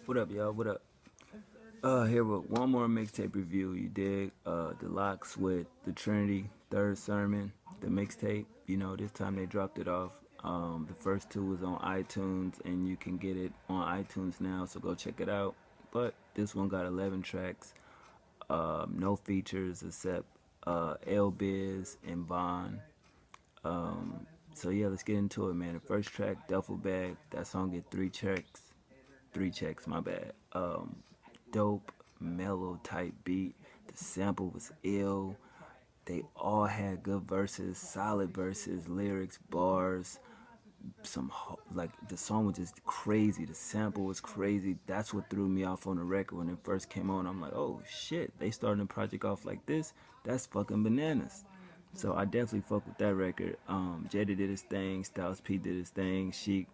What up, y'all? What up? Here with one more mixtape review. You dig? The Lox with the Trinity, third sermon, the mixtape. You know, this time they dropped it off. The first two was on iTunes, and you can get it on iTunes now, so go check it out. But this one got 11 tracks, no features except L Biz and Von. So yeah, let's get into it, man. The first track, Duffel Bag. That song get three checks. My bad. Dope, mellow type beat. The sample was ill. They all had good verses, solid verses, lyrics, bars. Like the song was just crazy. The sample was crazy. That's what threw me off on the record when it first came on. I'm like, oh shit, they starting the project off like this. That's fucking bananas. So I definitely fuck with that record. Jada did his thing. Styles P did his thing. Sheik,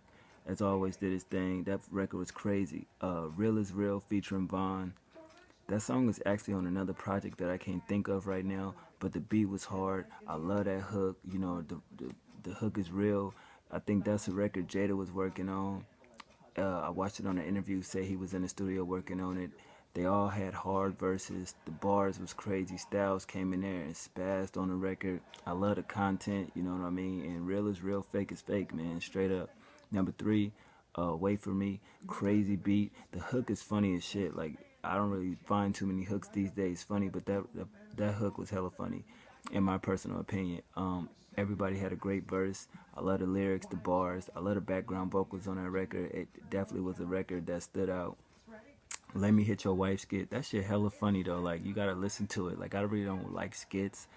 as always, did his thing. That record was crazy. Real is Real featuring Vaughn. That song is actually on another project that I can't think of right now, but the beat was hard. I love that hook. You know, the hook is real. I think that's a record Jada was working on. I watched it on an interview, say he was in the studio working on it. They all had hard verses. The bars was crazy. Styles came in there and spazzed on the record. I love the content, you know what I mean? And real is real, fake is fake, man. Straight up. Number three, Wait For Me. Crazy beat. The hook is funny as shit. Like, I don't really find too many hooks these days funny, but that hook was hella funny, in my personal opinion. Everybody had a great verse. I love the lyrics, the bars. I love the background vocals on that record. It definitely was a record that stood out. Let Me Hit Your Wife skit. That shit hella funny though. Like you gotta listen to it. Like I really don't like skits,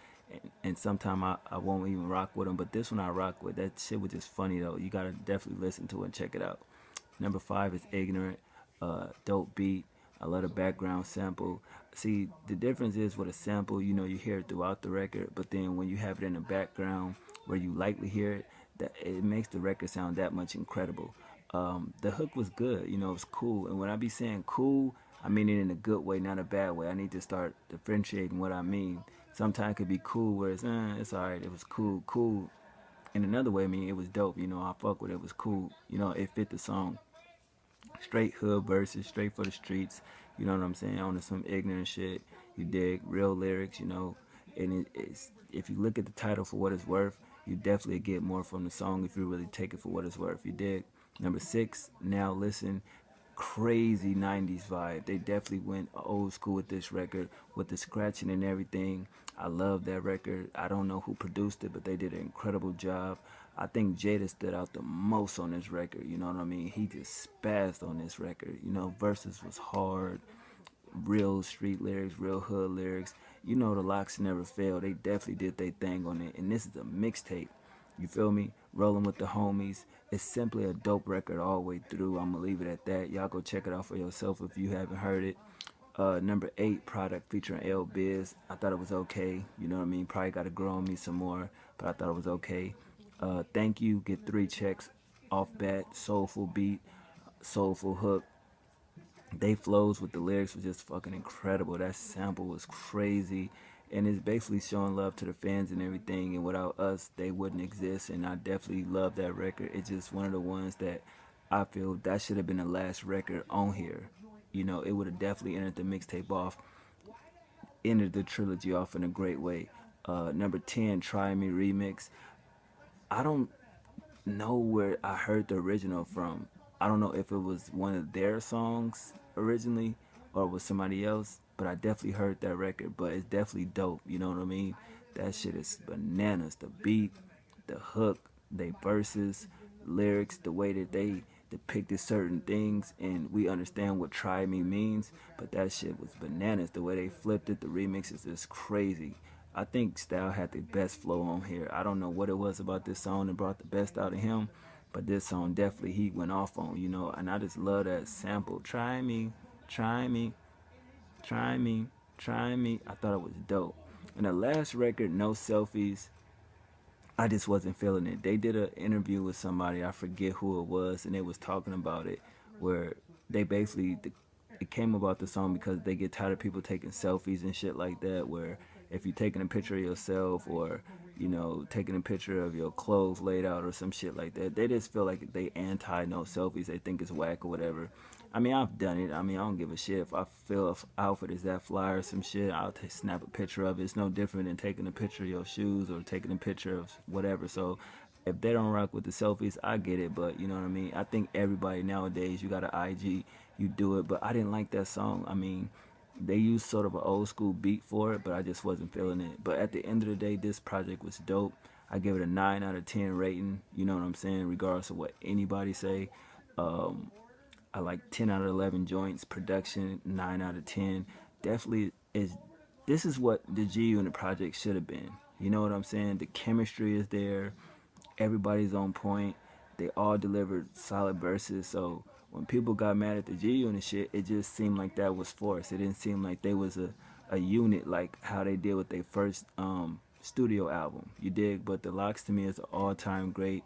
and sometimes I won't even rock with them. But this one I rock with. That shit was just funny though. You gotta definitely listen to it and check it out. Number five is Ignorant. Dope beat. I love the background sample. See, the difference is with a sample, you know, you hear it throughout the record, but then when you have it in the background where you likely hear it, that it makes the record sound that much incredible. The hook was good, you know, it was cool. And when I be saying cool, I mean it in a good way, not a bad way. I need to start differentiating what I mean. Sometimes it could be cool where it's alright, it was cool, cool. In another way, I mean, it was dope, you know, I fuck with it, it was cool. You know, it fit the song. Straight hood verses, straight for the streets. You know what I'm saying? On some ignorant shit. You dig? Real lyrics, you know. And it's if you look at the title for what it's worth, you definitely get more from the song if you really take it for what it's worth. You dig? Number six, Now Listen. Crazy 90s vibe. They definitely went old school with this record with the scratching and everything. I love that record. I don't know who produced it, but they did an incredible job. I think Jada stood out the most on this record. You know what I mean? He just spazzed on this record. You know, verses was hard, real street lyrics, real hood lyrics. You know the Lox never fail. They definitely did their thing on it. And this is a mixtape. You feel me? Rolling with the homies. It's simply a dope record all the way through. I'm gonna leave it at that. Y'all go check it out for yourself if you haven't heard it. Number eight, Product featuring L Biz. I thought it was okay. You know what I mean? Probably got to grow on me some more, but I thought it was okay. Thank You, get three checks off bat. Soulful beat, soulful hook. They flows with the lyrics was just fucking incredible. That sample was crazy. And it's basically showing love to the fans and everything. And without us, they wouldn't exist. And I definitely love that record. It's just one of the ones that I feel that should have been the last record on here. You know, it would have definitely ended the mixtape off, ended the trilogy off in a great way. Number 10, Try Me Remix. I don't know where I heard the original from. I don't know if it was one of their songs originally or it was somebody else, but I definitely heard that record. But it's definitely dope. You know what I mean? That shit is bananas. The beat, the hook, they verses, lyrics, the way that they depicted certain things, and we understand what "try me" means. But that shit was bananas. The way they flipped it, the remix is just crazy. I think Style had the best flow on here. I don't know what it was about this song that brought the best out of him, but this song definitely he went off on, you know. And I just love that sample. Try me, try me, try me, try me. I thought it was dope. And the last record, No Selfies, I just wasn't feeling it. They did an interview with somebody, I forget who it was, and they was talking about it, where they basically it came about the song because they get tired of people taking selfies and shit like that. Where if you're taking a picture of yourself or you know, taking a picture of your clothes laid out or some shit like that. They just feel like they anti no selfies. They think it's whack or whatever. I mean, I've done it. I mean, I don't give a shit if I feel if outfit is that fly or some shit. I'll snap a picture of it. It's no different than taking a picture of your shoes or taking a picture of whatever. So if they don't rock with the selfies, I get it. But you know what I mean. I think everybody nowadays, you got an IG, you do it. But I didn't like that song. I mean, they used sort of an old school beat for it, but I just wasn't feeling it. But at the end of the day, this project was dope. I give it a 9 out of 10 rating. You know what I'm saying? Regardless of what anybody say. I like 10 out of 11 joints. Production 9 out of 10. Definitely is. This is what the G Unit project should have been. You know what I'm saying? The chemistry is there. Everybody's on point. They all delivered solid verses. So when people got mad at the G Unit shit, it just seemed like that was forced. It didn't seem like they was a unit like how they did with their first studio album. You dig? But the Lox to me is an all-time great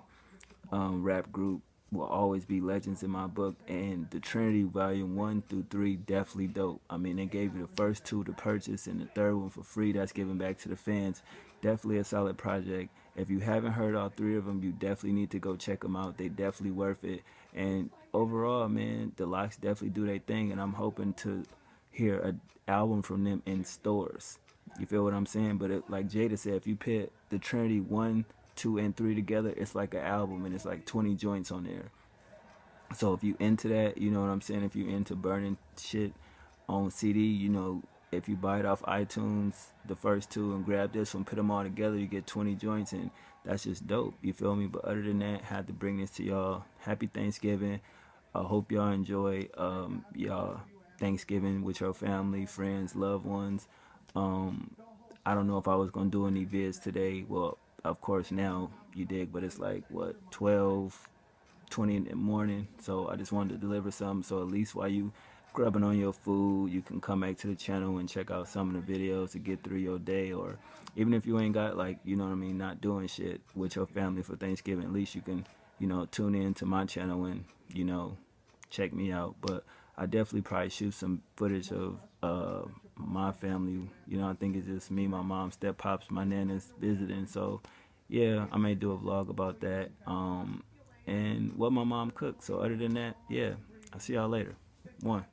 rap group. Will always be legends in my book. And the Trinity Volume 1 through 3 definitely dope. I mean, they gave you the first 2 to purchase and the 3rd one for free. That's given back to the fans. Definitely a solid project. If you haven't heard all 3 of them, you definitely need to go check them out. They definitely worth it. And overall, man, the Lox definitely do their thing. And I'm hoping to hear an album from them in stores. You feel what I'm saying? But like Jada said, if you put the Trinity 1, 2, and 3 together, it's like an album, and it's like 20 joints on there. So if you into that, you know what I'm saying? If you into burning shit on CD, you know, if you buy it off iTunes, the first 2, and grab this one, put them all together, you get 20 joints, and that's just dope. You feel me? But other than that, had to bring this to y'all. Happy Thanksgiving. I hope y'all enjoy y'all Thanksgiving with your family, friends, loved ones. I don't know if I was gonna do any vids today. Well, of course now you dig, but it's like what 12:20 in the morning. So I just wanted to deliver something. So at least while you grubbing on your food, you can come back to the channel and check out some of the videos to get through your day. Or even if you ain't got like, you know what I mean, not doing shit with your family for Thanksgiving, at least you can, you know, tune in to my channel and, you know, check me out. But I definitely probably shoot some footage of my family. You know, I think it's just me, my mom, step pops, my nana's visiting. So yeah, I may do a vlog about that. And what my mom cooked. So other than that, yeah, I'll see y'all later. One.